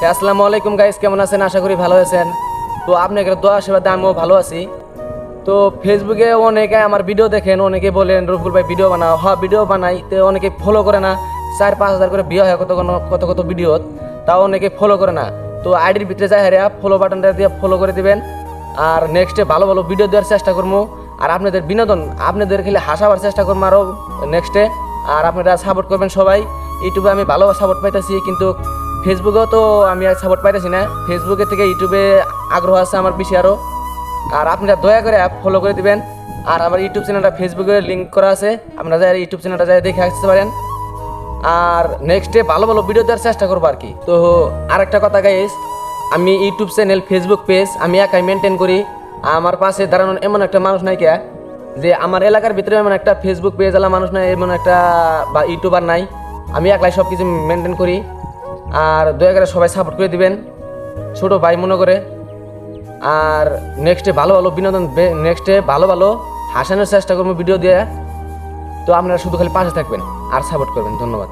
আসসালামু আলাইকুম গাইস, কেমন আছেন? আশা করি ভালো আছেন। তো আপনাদের দোয়া আশীর্বাদে আমিও ভালো আছি। তো ফেসবুকে অনেকে আমার ভিডিও দেখেন, অনেকে বলেন রফুল ভাই ভিডিও বানাও। হ্যাঁ, ভিডিও বানাই, তো অনেকে ফলো করে না। 4-5 হাজার করে ভিউ হয় কত কত ভিডিও, তাও অনেকে ফলো করে না। তো আইডির ভিতরে যাই হারিয়া ফলো বাটনটা দিয়ে ফলো করে দিবেন। আর নেক্সটে ভালো ভালো ভিডিও দেওয়ার চেষ্টা করবো। আর আপনাদের বিনোদন, আপনাদের খেলে হাসাবার চেষ্টা করবো আরও নেক্সটে। আর আপনারা সাপোর্ট করবেন সবাই। ইউটিউবে আমি ভালো সাপোর্ট পাইতেছি, কিন্তু ফেসবুকেও তো আমি আর সাপোর্ট পাইতেছি না। ফেসবুকে থেকে ইউটিউবে আগ্রহ আছে আমার বেশি আরও। আর আপনারা দয়া করে ফলো করে দিবেন। আর আমার ইউটিউব চ্যানেলটা ফেসবুকে লিঙ্ক করা আছে, আপনারা যাই ইউটিউব চ্যানেলটা যাই দেখে আসতে পারেন। আর নেক্সটে ভালো ভালো ভিডিও দেওয়ার চেষ্টা করবো আর কি। তো আরেকটা কথা গাইস, আমি ইউটিউব চ্যানেল, ফেসবুক পেজ আমি একাই মেনটেন করি। আমার পাশে দাঁড়ানোর এমন একটা মানুষ নাই কে, যে আমার এলাকার ভিতরে এমন একটা ফেসবুক পেজ আলা মানুষ নাই, এমন একটা বা ইউটিউবার নাই। আমি একলাই সব কিছু মেনটেন করি। আর দয়া করে সবাই সাপোর্ট করে দিবেন, ছোটো ভাই মনে করে। আর নেক্সটে ভালো ভালো বিনোদন, নেক্সটে ভালো ভালো হাসানোর চেষ্টা করবো ভিডিও দিয়ে। তো আপনারা শুধু খালি পাশে থাকবেন আর সাপোর্ট করবেন। ধন্যবাদ।